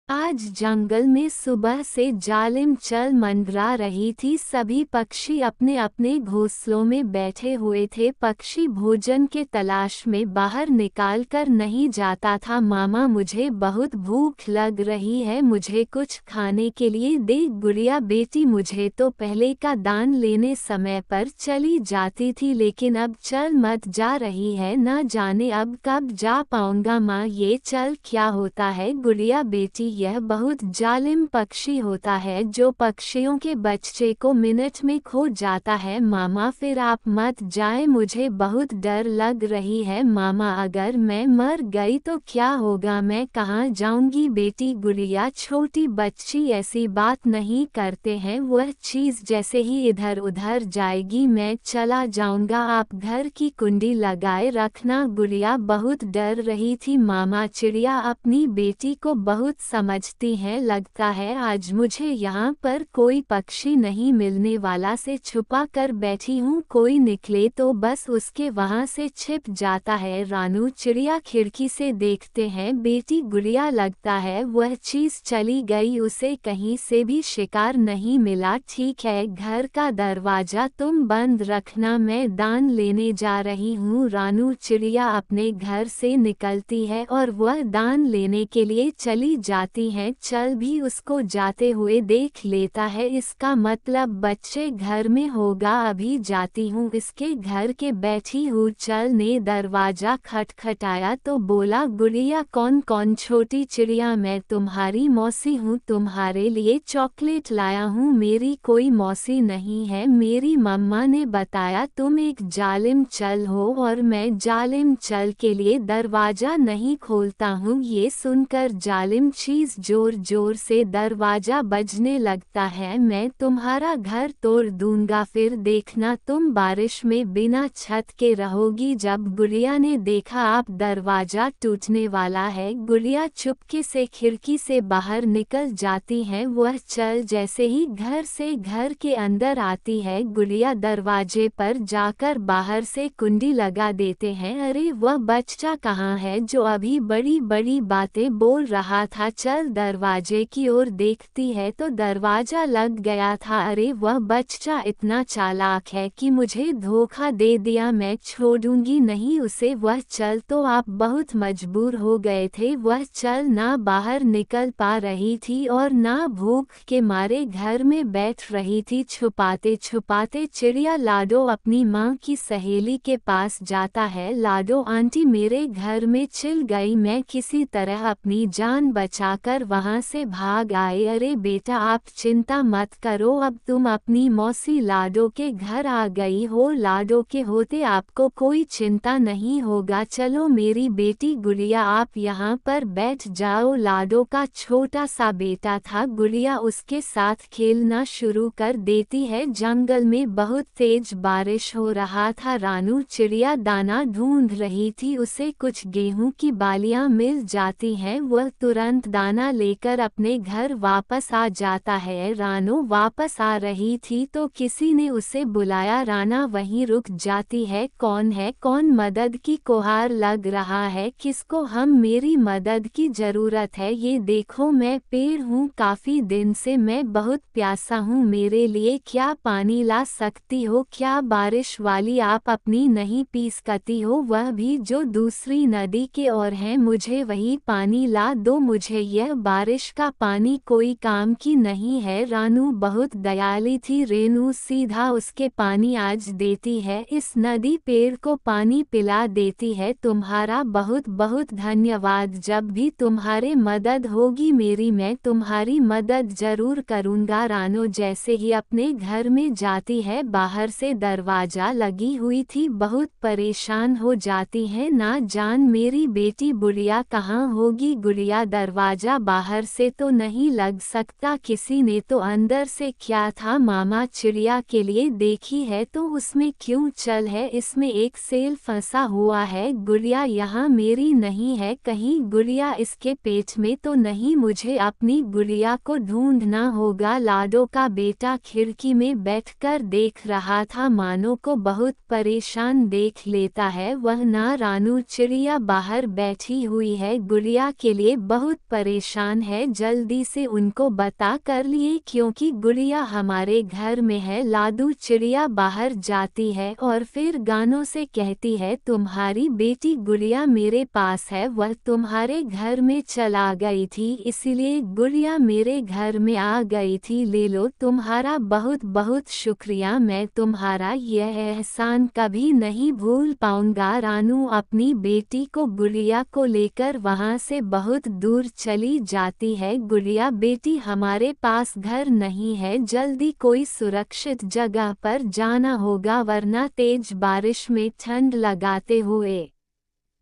आज जंगल में सुबह से जालिम चल मंडरा रही थी। सभी पक्षी अपने अपने घोंसलों में बैठे हुए थे। पक्षी भोजन के तलाश में बाहर निकाल कर नहीं जाता था। मामा, मुझे बहुत भूख लग रही है, मुझे कुछ खाने के लिए दे। गुड़िया बेटी मुझे तो पहले का दान लेने समय पर चली जाती थी, लेकिन अब चल मत जा रही है, न जाने अब कब जा पाऊंगा। माँ, ये चल क्या होता है? गुड़िया बेटी, यह बहुत जालिम पक्षी होता है जो पक्षियों के बच्चे को मिनट में खो जाता है। मामा, फिर आप मत जाएं, मुझे बहुत डर लग रही है। मामा, अगर मैं मर गई तो क्या होगा? मैं कहाँ जाऊंगी? बेटी गुड़िया, छोटी बच्ची ऐसी बात नहीं करते हैं, वह चीज जैसे ही इधर उधर जाएगी मैं चला जाऊंगा। आप घर की कुंडी लगाए रखना। गुड़िया बहुत डर रही थी। मामा, चिड़िया अपनी बेटी को बहुत समझती हैं, लगता है आज मुझे यहाँ पर कोई पक्षी नहीं मिलने वाला, से छुपा कर बैठी हूँ, कोई निकले तो बस उसके वहाँ से छिप जाता है। रानू चिड़िया खिड़की से देखते हैं। बेटी गुड़िया, लगता है वह चीज चली गई, उसे कहीं से भी शिकार नहीं मिला। ठीक है, घर का दरवाजा तुम बंद रखना, मैं दान लेने जा रही हूँ। रानू चिड़िया अपने घर से निकलती है और वह दान लेने के लिए चली जाती हैं। चल भी उसको जाते हुए देख लेता है, इसका मतलब बच्चे घर में होगा। अभी जाती हूँ इसके घर के। बैठी हूँ। चल ने दरवाजा खटखटाया तो बोला, गुड़िया कौन? कौन? छोटी चिड़िया, मैं तुम्हारी मौसी हूँ, तुम्हारे लिए चॉकलेट लाया हूँ। मेरी कोई मौसी नहीं है, मेरी मम्मा ने बताया तुम एक जालिम चल हो और मैं जालिम चल के लिए दरवाजा नहीं खोलता हूँ। ये सुनकर जालिम चीज जोर जोर से दरवाजा बजने लगता है। मैं तुम्हारा घर तोड़ दूंगा, फिर देखना तुम बारिश में बिना छत के रहोगी। जब गुड़िया ने देखा आप दरवाजा टूटने वाला है, गुड़िया चुपके से खिड़की से बाहर निकल जाती हैं। वह चल जैसे ही घर के अंदर आती है, गुड़िया दरवाजे पर जाकर बाहर से कुंडी लगा देते हैं। अरे, वह बच्चा कहाँ है जो अभी बड़ी बड़ी बातें बोल रहा था? चल दरवाजे की ओर देखती है तो दरवाजा लग गया था। अरे, वह बच्चा इतना चालाक है कि मुझे धोखा दे दिया, मैं छोड़ूंगी नहीं उसे। वह चल तो आप बहुत मजबूर हो गए थे। वह चल ना बाहर निकल पा रही थी और ना भूख के मारे घर में बैठ रही थी। छुपाते छुपाते चिड़िया लाडो अपनी माँ की सहेली के पास जाता है। लाडो आंटी मेरे घर में छिल गई, मैं किसी तरह अपनी जान बचाकर वहां से भाग आए। अरे बेटा, आप चिंता मत करो, अब तुम अपनी मौसी लाडो के घर आ गई हो। लाडो के होते आपको कोई चिंता नहीं होगा। चलो मेरी बेटी गुड़िया, आप यहाँ पर बैठ जाओ। लाडो का छोटा सा बेटा था, गुड़िया उसके साथ खेलना शुरू कर देती है। जंगल में बहुत तेज बारिश हो रहा था। रानू चिड़िया दाना ढूंढ रही थी, उसे कुछ गेहूं की बालियां मिल जाती हैं। वह तुरंत दाना लेकर अपने घर वापस आ जाता है। रानू वापस आ रही थी तो किसी ने उसे बुलाया। राना वहीं रुक जाती है। कौन है? कौन? मदद की गुहार लग रहा है, किसको? हम, मेरी मदद की जरूरत है। ये देखो, मैं पेड़ हूँ, काफी दिन से मैं बहुत प्यासा हूँ, मेरे लिए क्या पानी ला सकती हो? क्या बारिश वाली आप अपनी नहीं पी सकती हो? वह भी जो दूसरी नदी के ओर है, मुझे वही पानी ला दो। मुझे यह बारिश का पानी कोई काम की नहीं है। रानू बहुत दयालु थी। रेनू सीधा उसके पानी आज देती है, इस नदी पेड़ को पानी पिला देती है। तुम्हारा बहुत बहुत धन्यवाद, जब भी तुम्हारे मदद होगी मेरी, मैं तुम्हारी मदद जरूर करूँगा। रानू जैसे ही अपने घर में जाती है, बाहर से दरवाजा लगी हुई थी, बहुत परेशान हो जाती है, ना जान मेरी बेटी गुड़िया कहाँ होगी। गुड़िया दरवाजा बाहर से तो नहीं लग सकता, किसी ने तो अंदर से क्या था? मामा चिड़िया के लिए देखी है तो उसमें क्यों चल है? इसमें एक सेल फंसा हुआ है। गुड़िया यहाँ मेरी नहीं है कहीं? गुड़िया इसके पेट में तो नहीं? मुझे अपनी गुड़िया को ढूंढना होगा। लाडो का बेटा खिड़की में बैठकर देख रहा था, मानो को बहुत परेशान देख लेता है वह। ना रानू चिड़िया बाहर बैठी हुई है, गुड़िया के लिए बहुत परेशान परेशान है, जल्दी से उनको बता कर लिए क्योंकि गुड़िया हमारे घर में है। लाडू चिड़िया बाहर जाती है और फिर गानों से कहती है तुम्हारी बेटी गुड़िया मेरे पास है, वह तुम्हारे घर में चला गई थी इसीलिए गुड़िया मेरे घर में आ गई थी, ले लो, तुम्हारा बहुत बहुत शुक्रिया, मैं तुम्हारा यह एहसान कभी नहीं भूल पाऊंगा। रानू अपनी बेटी को गुड़िया को लेकर वहां से बहुत दूर चली जाती है। गुड़िया बेटी हमारे पास घर नहीं है, जल्दी कोई सुरक्षित जगह पर जाना होगा वरना तेज बारिश में ठंड लगाते हुए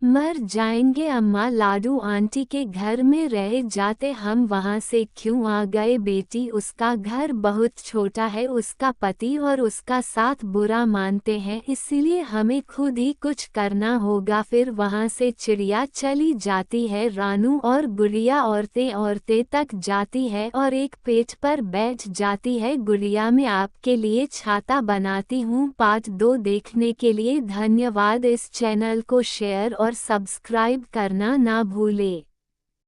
मर जाएंगे। अम्मा लाडू आंटी के घर में रह जाते, हम वहां से क्यों आ गए बेटी, उसका घर बहुत छोटा है, उसका पति और उसका साथ बुरा मानते हैं इसीलिए हमें खुद ही कुछ करना होगा। फिर वहां से चिड़िया चली जाती है। रानू और गुड़िया औरतें तक जाती है और एक पेड़ पर बैठ जाती है। गुड़िया मैं आपके लिए छाता बनाती हूँ। पार्ट 2 देखने के लिए धन्यवाद। इस चैनल को शेयर और सब्सक्राइब करना ना भूले।